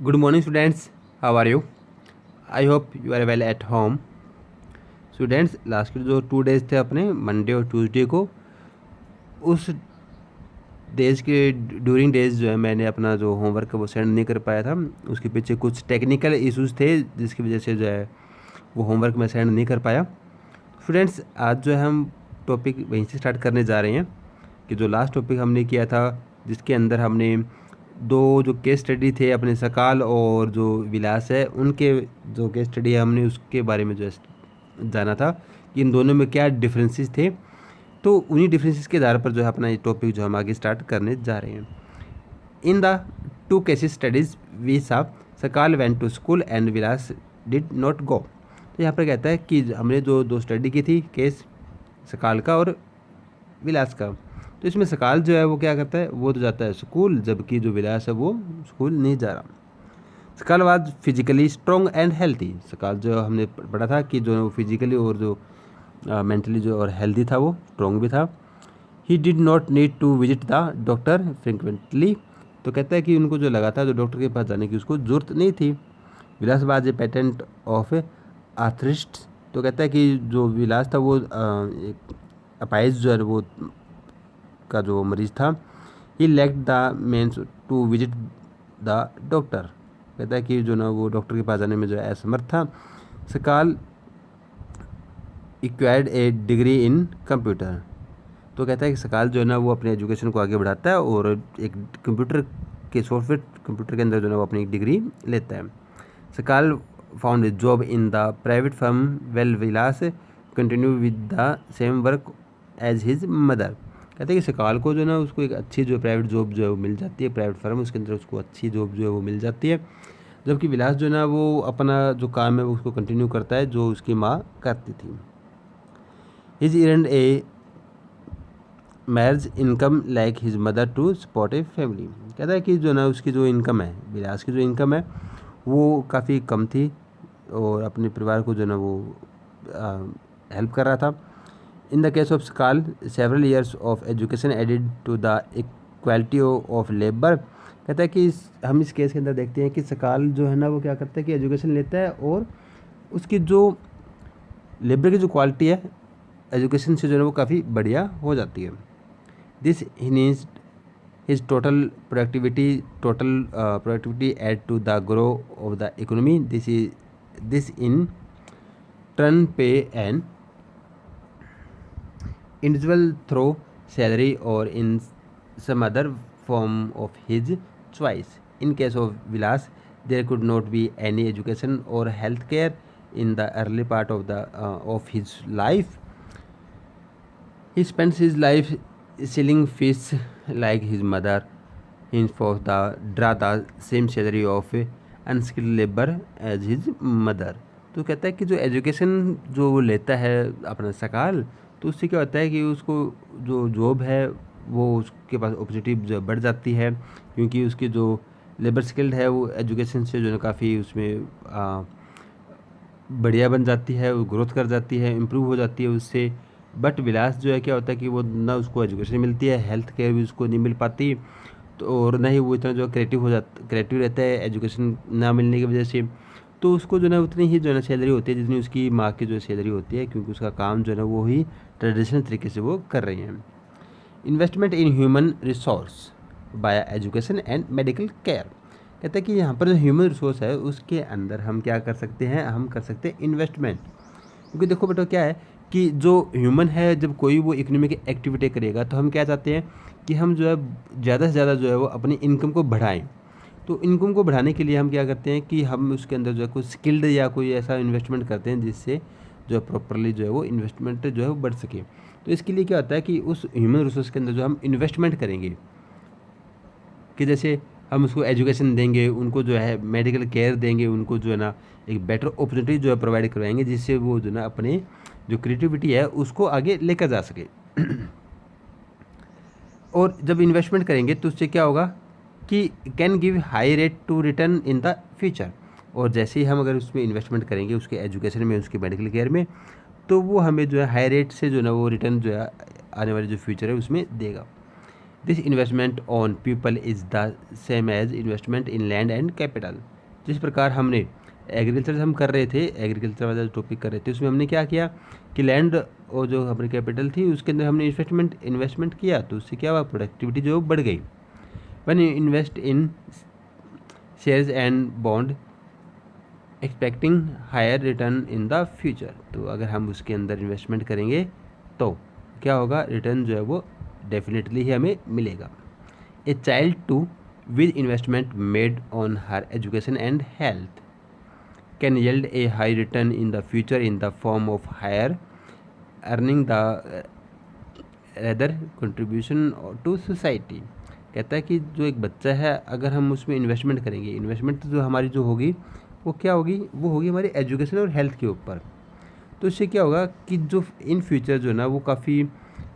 Good morning, students. How are you? I hope you are well at home. Students last के जो 2 days थे अपने Monday और Tuesday को, उस डेज के ड्यूरिंग डेज जो है मैंने अपना जो होमवर्क है वो सेंड नहीं कर पाया था। उसके पीछे कुछ टेक्निकल इश्यूज़ थे जिसकी वजह से जो है वो होमवर्क मैं सेंड नहीं कर पाया। स्टूडेंट्स आज जो है हम टॉपिक वहीं से स्टार्ट करने जा रहे हैं कि जो लास्ट टॉपिक हमने किया था जिसके अंदर हमने दो जो केस स्टडी थे अपने सकाल और जो विलास है उनके जो केस स्टडी है हमने उसके बारे में जो है जाना था कि इन दोनों में क्या डिफरेंसेस थे। तो उन्हीं डिफरेंसेस के आधार पर जो है अपना ये टॉपिक जो हम आगे स्टार्ट करने जा रहे हैं। In the two cases studies we saw Sakal went to school and Vilas did not go. तो यहाँ पर कहता है कि हमने जो दो स्टडी की थी केस सकाल का और विलास का, तो इसमें सकाल जो है वो क्या करता है, वो तो जाता है स्कूल, जबकि जो विलास है वो स्कूल नहीं जा रहा। सकाल was physically strong and healthy. सकाल जो हमने पढ़ा था कि जो फिजिकली और जो मेंटली जो और हेल्दी था वो स्ट्रॉन्ग भी था। He did not need to visit the doctor frequently. तो कहता है कि उनको जो लगा था जो डॉक्टर के पास जाने की उसको ज़रूरत नहीं थी। विलास वाज ए पेटेंट ऑफ आर्थरिस्ट। तो कहता है कि जो विलास था वो एक अपाइज जो है वो का जो मरीज था। He lacked the means to visit the doctor. कहता है कि जो ना वो डॉक्टर के पास जाने में जो है असमर्थ था। सकाल acquired A degree in computer. तो कहता है कि सकाल जो है ना वो अपने एजुकेशन को आगे बढ़ाता है और एक कंप्यूटर के सॉफ्टवेयर कंप्यूटर के अंदर जो है वो अपनी एक डिग्री लेता है। Sakal found a job in the private firm while Vilas continue with the same work as his mother. कहते हैं कि सकाल को जो है ना उसको एक अच्छी जो प्राइवेट जॉब जो है वो मिल जाती है, प्राइवेट फर्म उसके अंदर उसको अच्छी जॉब जो है वो मिल जाती है, जबकि विलास जो है ना वो अपना जो काम है वो उसको कंटिन्यू करता है जो उसकी माँ करती थी। हिज एरंड ए मैरिज income like his mother to support a family. कहता है कि जो ना उसकी जो इनकम है, विलास की जो इनकम है वो काफ़ी कम थी और अपने परिवार को जो ना वो हेल्प कर रहा था। In the case of Sakal several years of education added to the equality of labour. कहता है कि हम इस केस के अंदर देखते हैं कि सकाल जो है ना वो क्या करता है कि एजुकेशन लेता है और उसकी जो लेबर की जो क्वालिटी है एजुकेशन से जो है वो काफ़ी बढ़िया हो जाती है। This he's his total productivity add to the grow of the economy. This in turn pay an individual through salary or in some other form of his choice. In case of Vilas, there could not be any education or health care in the early part of his life. He spends his life selling fish like his mother. Henceforth, draw the same salary of unskilled labor as his mother. तो कहता है कि जो education जो वो लेता है अपना सकाल, तो उससे क्या होता है कि उसको जो जॉब है वो उसके पास अपॉर्चुनिटी जो बढ़ जाती है, क्योंकि उसकी जो लेबर स्किल्ड है वो एजुकेशन से जो है काफ़ी उसमें बढ़िया बन जाती है, वो ग्रोथ कर जाती है, इम्प्रूव हो जाती है उससे। बट विलास जो है क्या होता है कि वो ना उसको एजुकेशन मिलती है, हेल्थ केयर भी उसको नहीं मिल पाती, तो और ना ही वो इतना जो क्रिएटिव रहता है एजुकेशन ना मिलने की वजह से। तो उसको जो है उतनी ही जो है ना सैलरी होती है जितनी उसकी माँ की जो सैलरी होती है, क्योंकि उसका काम जो है ना वो ही ट्रेडिशनल तरीके से वो कर रही हैं। Investment in human resource bye education and medical care. कहते हैं कि यहाँ पर जो ह्यूमन रिसोर्स है उसके अंदर हम क्या कर सकते हैं, हम कर सकते हैं इन्वेस्टमेंट। क्योंकि देखो बेटा क्या है कि जो ह्यूमन है जब कोई वो इकोनॉमिक एक्टिविटी करेगा तो हम क्या चाहते हैं कि हम जो है ज़्यादा से ज़्यादा जो है वो अपनी इनकम को बढ़ाएं। तो इनकम को बढ़ाने के लिए हम क्या करते हैं कि हम उसके अंदर जो है कोई स्किल्ड या कोई ऐसा इन्वेस्टमेंट करते हैं जिससे जो है प्रॉपरली जो है वो इन्वेस्टमेंट जो है वो बढ़ सके। तो इसके लिए क्या होता है कि उस ह्यूमन रिसोर्स के अंदर जो हम इन्वेस्टमेंट करेंगे कि जैसे हम उसको एजुकेशन देंगे, उनको जो है मेडिकल केयर देंगे, उनको जो है ना एक बेटर अपॉर्चुनिटी जो है प्रोवाइड करवाएंगे जिससे वो जो है ना अपने जो क्रिएटिविटी है उसको आगे लेकर जा सके। और जब इन्वेस्टमेंट करेंगे तो उससे क्या होगा कि can give high rate to return in the future. और जैसे ही हम अगर उसमें इन्वेस्टमेंट करेंगे उसके एजुकेशन में, उसके मेडिकल केयर में, तो वो हमें जो है हाई रेट से जो है ना वो रिटर्न जो है आने वाले जो फ्यूचर है उसमें देगा। This investment on people is the same as investment in land and capital. जिस प्रकार हमने एग्रीकल्चर हम कर रहे थे, एग्रीकल्चर वाला जो टॉपिक कर रहे थे, उसमें हमने क्या किया कि लैंड और जो हमारी कैपिटल थी उसके अंदर हमने इन्वेस्टमेंट किया, तो उससे क्या हुआ, प्रोडक्टिविटी जो बढ़ गई। When you invest in shares and bond expecting higher return in the future, तो अगर हम उसके अंदर इन्वेस्टमेंट करेंगे तो क्या होगा, रिटर्न जो है वो डेफिनेटली ही हमें मिलेगा। A child too with investment made on her education and health can yield a high return in the future in the form of higher earning the rather contribution to society। कहता है कि जो एक बच्चा है अगर हम उसमें इन्वेस्टमेंट करेंगे, इन्वेस्टमेंट जो हमारी जो होगी वो क्या होगी, वो होगी हमारी एजुकेशन और हेल्थ के ऊपर। तो इससे क्या होगा कि जो इन फ्यूचर जो है ना वो काफ़ी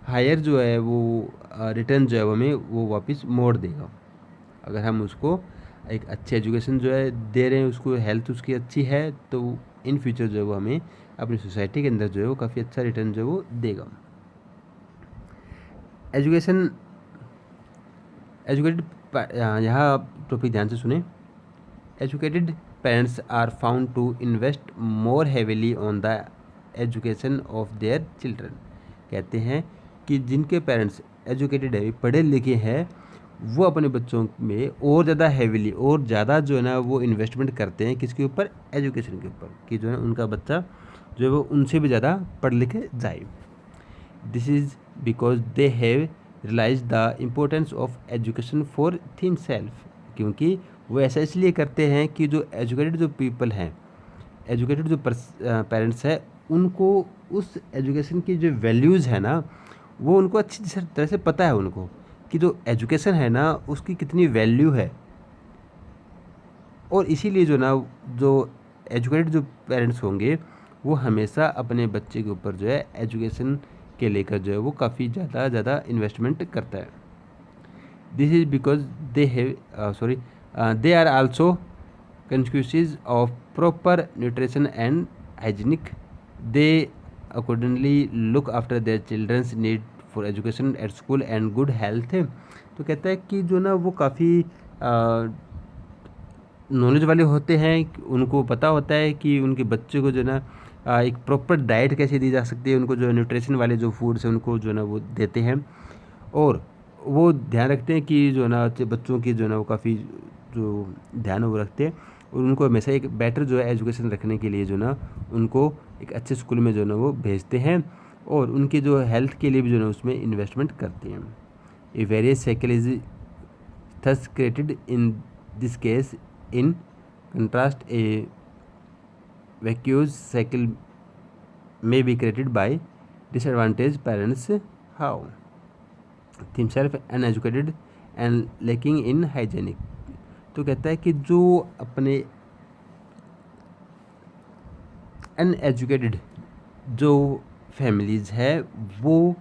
हायर जो है वो रिटर्न जो है वो हमें वो वापस मोड़ देगा। अगर हम उसको एक अच्छी एजुकेशन जो है दे रहे हैं, उसको हेल्थ उसकी अच्छी है, तो इन फ्यूचर जो है वो हमें अपनी सोसाइटी के अंदर जो है वो काफ़ी अच्छा रिटर्न जो है वो देगा। एजुकेशन एजुकेटेड, यहाँ टॉपिक ध्यान से सुने। Educated parents are found to invest more heavily on the education of their children. कहते हैं कि जिनके पेरेंट्स एजुकेटेड है, पढ़े लिखे हैं, वो अपने बच्चों में और ज़्यादा हैवीली और ज़्यादा जो है ना वो इन्वेस्टमेंट करते हैं, किसके ऊपर, एजुकेशन के ऊपर, कि जो है उनका बच्चा जो है वो उनसे भी ज़्यादा पढ़ लिख जाए। This is because they have realise the importance of education for himself, क्योंकि वो ऐसा इसलिए करते हैं कि जो एजुकेटेड जो पीपल हैं, एजुकेटेड जो पेरेंट्स हैं, उनको उस एजुकेशन की जो वैल्यूज़ है ना वो उनको अच्छी तरह से पता है, उनको कि जो एजुकेशन है ना उसकी कितनी वैल्यू है। और इसीलिए जो ना जो एजुकेटेड जो पेरेंट्स होंगे वो हमेशा अपने बच्चे के ऊपर जो है एजुकेशन के लेकर जो है वो काफ़ी ज़्यादा इन्वेस्टमेंट करता है। This is because they have they are also conscious of proper nutrition and hygienic. They accordingly look after their children's need for education at school and good health. तो कहता है कि जो ना वो काफ़ी नॉलेज वाले होते हैं, उनको पता होता है कि उनके बच्चे को जो ना एक प्रॉपर डाइट कैसे दी जा सकती है, उनको जो न्यूट्रिशन वाले जो फूड्स हैं उनको जो ना वो देते हैं, और वो ध्यान रखते हैं कि जो ना बच्चों की जो ना वो काफ़ी जो ध्यान वो रखते हैं, और उनको हमेशा एक बेटर जो है एजुकेशन रखने के लिए जो ना उनको एक अच्छे स्कूल में जो ना वो भेजते हैं, और उनकी जो हेल्थ के लिए भी जो है उसमें इन्वेस्टमेंट करते हैं। A virtuous cycle is thus created in this case. In contrast a vicious cycle may be created by disadvantaged parents how themselves uneducated and lacking in hygienic। तो कहता है कि जो अपने अनएजुकेटेड जो फैमिलीज़ है वो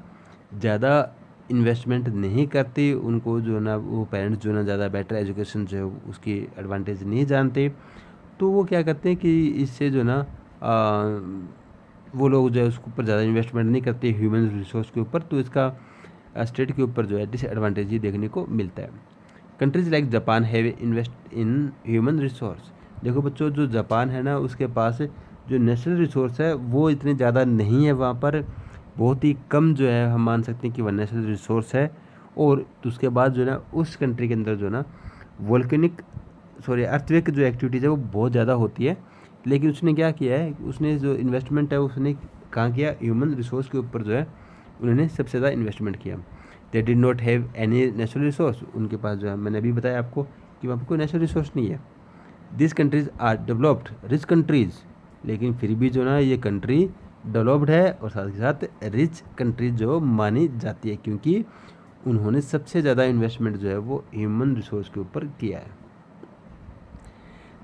ज़्यादा इन्वेस्टमेंट नहीं करती, उनको जो ना वो पेरेंट्स जो ना ज़्यादा बेटर एजुकेशन जो है उसकी एडवांटेज नहीं जानते, तो वो क्या करते हैं कि इससे जो ना वो लोग जो है उसके ऊपर ज़्यादा इन्वेस्टमेंट नहीं करते ह्यूमन रिसोर्स के ऊपर, तो इसका स्टेट के ऊपर जो है डिसएडवांटेज ही देखने को मिलता है। Countries like Japan have invest in human resource. देखो बच्चों, जो जापान है ना उसके पास जो नेचुरल रिसोर्स है वो इतने ज़्यादा नहीं है, वहाँ पर बहुत ही कम जो है हम मान सकते हैं कि वह नेचुरल रिसोर्स है। और उसके बाद जो है ना उस कंट्री के अंदर जो है ना अर्थक्वेक जो एक्टिविटीज़ है वो बहुत ज़्यादा होती है, लेकिन उसने क्या किया है, उसने जो इन्वेस्टमेंट है उसने कहाँ किया, ह्यूमन रिसोर्स के ऊपर जो है उन्होंने सबसे ज़्यादा इन्वेस्टमेंट किया। They did not have any natural resource, उनके पास जो है मैंने अभी बताया आपको कि वहाँ पर कोई नेचुरल रिसोर्स नहीं है। This countries are developed rich countries, लेकिन फिर भी जो ना ये कंट्री डेवलप्ड है और साथ ही साथ रिच कंट्रीज जो मानी जाती है, क्योंकि उन्होंने सबसे ज़्यादा इन्वेस्टमेंट जो है वो ह्यूमन रिसोर्स के ऊपर किया है।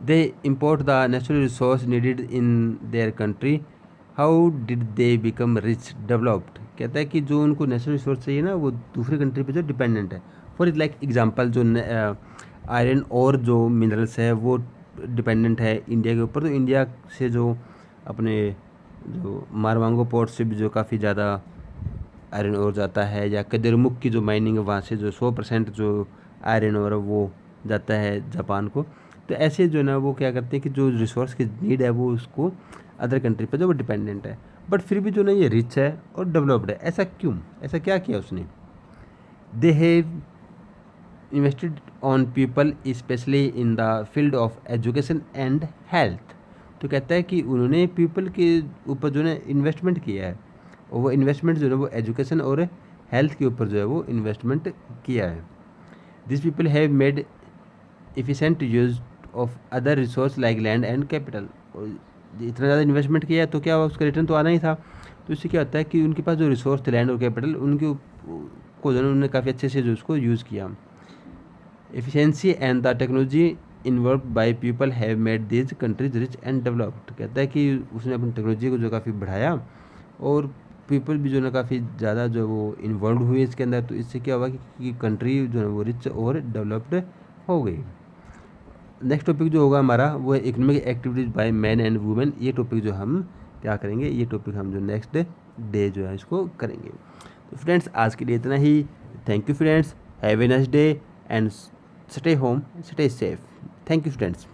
They import the natural resource needed in their country, how did they become rich developed. कहता है कि जो उनको नेचुरल रिसोर्स चाहिए ना वो दूसरी कंट्री पे जो डिपेंडेंट है। फॉर लाइक एग्जांपल जो आयरन और जो मिनरल्स है वो डिपेंडेंट है इंडिया के ऊपर, तो इंडिया से जो अपने जो मारवांगो पोर्ट से भी जो काफ़ी ज़्यादा आयरन और जाता है, या कदरमुख की जो माइनिंग है वहाँ से जो 100% जो आयरन और वो जाता है जापान को। तो ऐसे जो है ना वो क्या करते हैं कि जो रिसोर्स की नीड है वो उसको अदर कंट्री पर जो वो डिपेंडेंट है, बट फिर भी जो ना ये रिच है और डेवलप्ड है। ऐसा क्यों, ऐसा क्या किया उसने? They have invested on people specially in the field of education and health. तो कहता है कि उन्होंने पीपल के ऊपर जो है इन्वेस्टमेंट किया है, और वो इन्वेस्टमेंट जो है वो एजुकेशन और हेल्थ के ऊपर जो है वो इन्वेस्टमेंट किया है। This people have made efficient use of other resource like land and capital. इतना ज़्यादा इन्वेस्टमेंट किया तो क्या हुआ, उसका रिटर्न तो आना ही था। तो इससे क्या होता है कि उनके पास जो रिसोर्स थे, लैंड और कैपिटल, उनके को जो है उन्होंने काफ़ी अच्छे से जो उसको यूज़ किया। Efficiency and the technology involve by people have made these countries rich and developed. कहता है कि उसने अपनी टेक्नोलॉजी को जो काफ़ी बढ़ाया और पीपल भी जो है ना काफ़ी ज़्यादा जो वो इन्वॉल्व हुए इसके अंदर। तो इससे क्या हुआ कि कंट्री जो है वो रिच और डेवलप्ड हो गई। नेक्स्ट टॉपिक जो होगा हमारा वो है economic activities by man and women. ये टॉपिक जो हम क्या करेंगे, ये टॉपिक हम जो नेक्स्ट डे जो है इसको करेंगे। तो फ्रेंड्स आज के लिए इतना ही। Thank you friends, have a nice day and stay home, stay safe. Thank you friends.